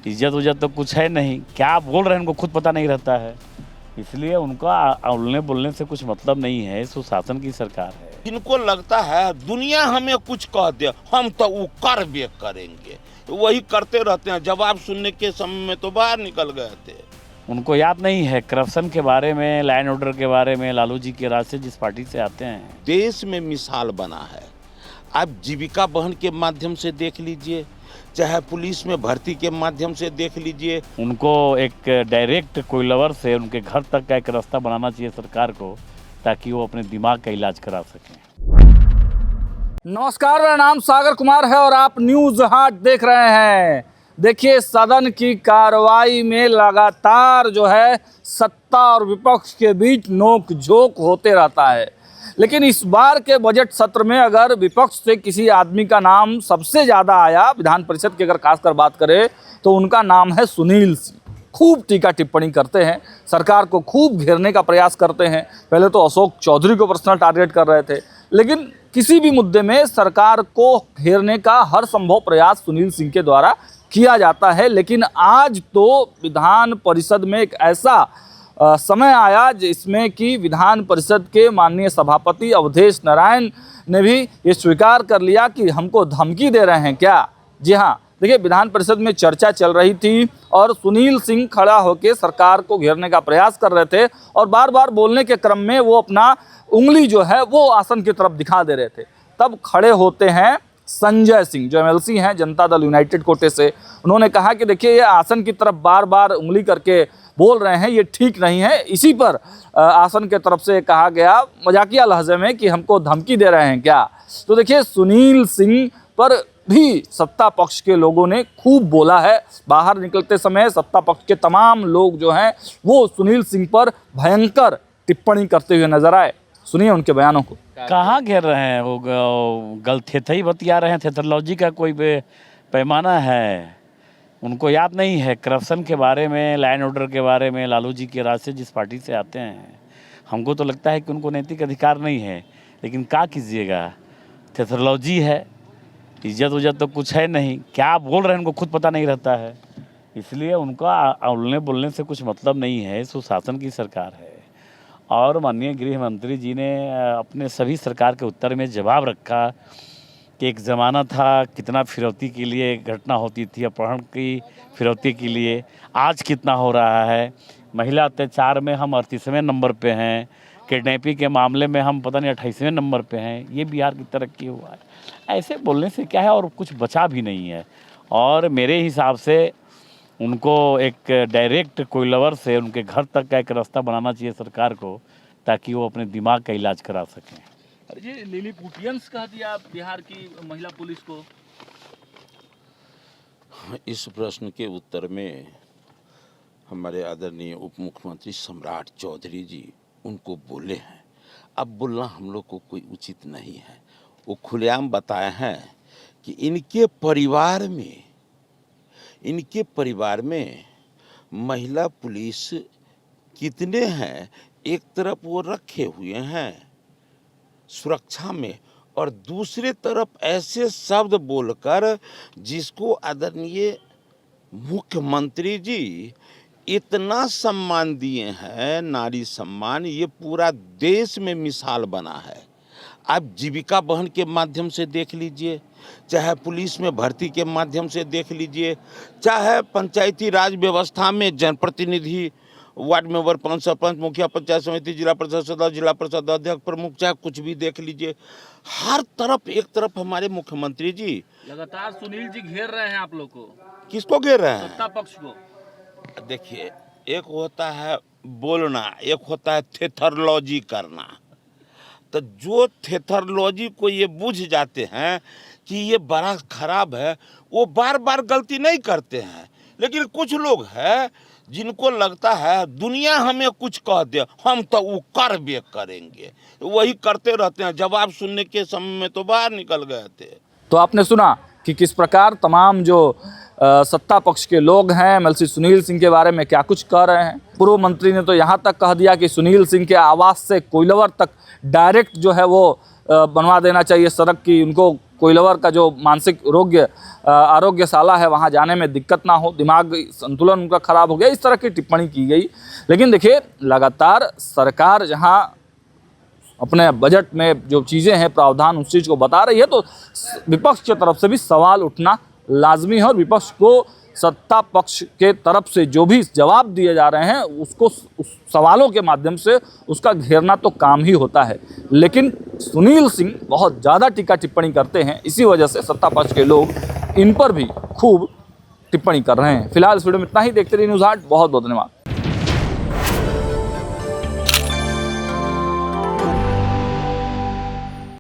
इज्जत उज्जत तो कुछ है नहीं, क्या बोल रहे हैं उनको खुद पता नहीं रहता है। इसलिए उनका उलने बोलने से कुछ मतलब नहीं है। सुशासन की सरकार है। इनको लगता है दुनिया हमें कुछ कह दे हम तो वो करबे करेंगे, वही करते रहते हैं। जवाब सुनने के समय में तो बाहर निकल गए थे। उनको याद नहीं है करप्शन के बारे में, लाइन ऑर्डर के बारे में, लालू जी के राज से जिस पार्टी से आते हैं। देश में मिसाल बना है। आप जीविका बहन के माध्यम से देख लीजिए, चाहे पुलिस में भर्ती के माध्यम से देख लीजिए। उनको एक डायरेक्ट कोइलवर से उनके घर तक का एक रास्ता बनाना चाहिए सरकार को, ताकि वो अपने दिमाग का इलाज करा सकें। नमस्कार, मेरा नाम सागर कुमार है और आप न्यूज़ हाट देख रहे हैं। देखिए, सदन की कार्रवाई में लगातार जो है सत्ता और विपक्ष के बीच नोक झोंक होते रहता है। लेकिन इस बार के बजट सत्र में अगर विपक्ष से किसी आदमी का नाम सबसे ज़्यादा आया, विधान परिषद की अगर खासकर बात करें तो उनका नाम है सुनील सिंह। खूब टीका टिप्पणी करते हैं, सरकार को खूब घेरने का प्रयास करते हैं। पहले तो अशोक चौधरी को पर्सनल टारगेट कर रहे थे, लेकिन किसी भी मुद्दे में सरकार को घेरने का हर संभव प्रयास सुनील सिंह के द्वारा किया जाता है। लेकिन आज तो विधान परिषद में एक ऐसा समय आया जिसमें कि विधान परिषद के माननीय सभापति अवधेश नारायण ने भी ये स्वीकार कर लिया कि हमको धमकी दे रहे हैं क्या। जी हाँ, देखिए, विधान परिषद में चर्चा चल रही थी और सुनील सिंह खड़ा होकर सरकार को घेरने का प्रयास कर रहे थे और बार बार बोलने के क्रम में वो अपना उंगली जो है वो आसन की तरफ दिखा दे रहे थे। तब खड़े होते हैं संजय सिंह, जो एमएलसी हैं जनता दल यूनाइटेड कोटे से। उन्होंने कहा कि देखिए, ये आसन की तरफ बार बार उंगली करके बोल रहे हैं, ये ठीक नहीं है। इसी पर आसन के तरफ से कहा गया मजाकिया लहजे में कि हमको धमकी दे रहे हैं क्या। तो देखिए, सुनील सिंह पर भी सत्ता पक्ष के लोगों ने खूब बोला है। बाहर निकलते समय सत्ता पक्ष के तमाम लोग जो हैं वो सुनील सिंह पर भयंकर टिप्पणी करते हुए नजर आए। सुनिए उनके बयानों को। कहाँ घेर रहे हैं वो, गलथेथई बतिया रहे हैं। थेथोलॉजी का कोई पैमाना है। उनको याद नहीं है करप्शन के बारे में, लाइन ऑर्डर के बारे में, लालू जी के राज से जिस पार्टी से आते हैं। हमको तो लगता है कि उनको नैतिक अधिकार नहीं है, लेकिन क्या कीजिएगा, थेथोलॉजी है। इज्जत उज्जत तो कुछ है नहीं, क्या बोल रहे हैं उनको खुद पता नहीं रहता है। इसलिए उनका उलने बोलने से कुछ मतलब नहीं है। सुशासन की सरकार है और माननीय गृह मंत्री जी ने अपने सभी सरकार के उत्तर में जवाब रखा कि एक ज़माना था कितना फिरौती के लिए घटना होती थी, अपहरण की फिरौती के लिए आज कितना हो रहा है। महिला अत्याचार में हम 38वें नंबर पे हैं, किडनैपिंग के मामले में हम पता नहीं 28वें नंबर पे हैं। ये बिहार की तरक्की हुआ है। ऐसे बोलने से क्या है, और कुछ बचा भी नहीं है। और मेरे हिसाब से उनको एक डायरेक्ट कोइलवर से उनके घर तक का एक रास्ता बनाना चाहिए सरकार को, ताकि वो अपने दिमाग का इलाज करा सकें। अरे ये लिलीपुटियंस कह दिया बिहार की महिला पुलिस को। इस प्रश्न के उत्तर में हमारे आदरणीय उप मुख्यमंत्री सम्राट चौधरी जी उनको बोले हैं। अब बोलना हम लोग को कोई उचित नहीं है। वो खुलेआम बताए हैं कि इनके परिवार में महिला पुलिस कितने हैं, एक तरफ वो रखे हुए हैं सुरक्षा में, और दूसरे तरफ ऐसे शब्द बोलकर जिसको आदरणीय मुख्यमंत्री जी इतना सम्मान दिए हैं, नारी सम्मान, ये पूरा देश में मिसाल बना है। आप जीविका बहन के माध्यम से देख लीजिए, चाहे पुलिस में भर्ती के माध्यम से देख लीजिए, चाहे पंचायती राज व्यवस्था में जनप्रतिनिधि, वार्ड मेंबर, पंच, सरपंच, मुखिया पंचायत समिति, जिला परिषद सदस्य, जिला परिषद अध्यक्ष, प्रमुख, चाहे कुछ भी देख लीजिए, हर तरफ एक तरफ हमारे मुख्यमंत्री जी लगातार सुनील जी घेर रहे हैं आप लोग को। किसको घेर रहे हैं? सत्ता पक्ष को। देखिए, एक होता है बोलना, एक होता है थेथोलॉजी करना। तो जो थेथोलॉजी को ये बुझ जाते हैं कि ये बड़ा खराब है, वो बार बार गलती नहीं करते हैं। लेकिन कुछ लोग हैं जिनको लगता है दुनिया हमें कुछ कह दे हम तो वो करबे करेंगे, वही करते रहते हैं। जवाब सुनने के समय में तो बाहर निकल गए थे। तो आपने सुना कि किस प्रकार तमाम जो सत्ता पक्ष के लोग हैं एमएलसी सुनील सिंह के बारे में क्या कुछ कह रहे हैं। पूर्व मंत्री ने तो यहाँ तक कह दिया कि सुनील सिंह के आवास से कोइलवर तक डायरेक्ट जो है वो बनवा देना चाहिए सड़क की, उनको कोइलवर का जो मानसिक आरोग्यशाला है वहाँ जाने में दिक्कत ना हो, दिमाग संतुलन उनका खराब हो गया, इस तरह की टिप्पणी की गई। लेकिन देखिए लगातार सरकार जहाँ अपने बजट में जो चीज़ें हैं प्रावधान उस चीज़ को बता रही है, तो विपक्ष की तरफ से भी सवाल उठना लाजमी है और विपक्ष को सत्ता पक्ष के तरफ से जो भी जवाब दिए जा रहे हैं उसको उस सवालों के माध्यम से उसका घेरना तो काम ही होता है। लेकिन सुनील सिंह बहुत ज़्यादा टीका टिप्पणी करते हैं, इसी वजह से सत्ता पक्ष के लोग इन पर भी खूब टिप्पणी कर रहे हैं। फिलहाल इस वीडियो में इतना ही। देखते रहिए न्यूज़ 8। बहुत बहुत धन्यवाद।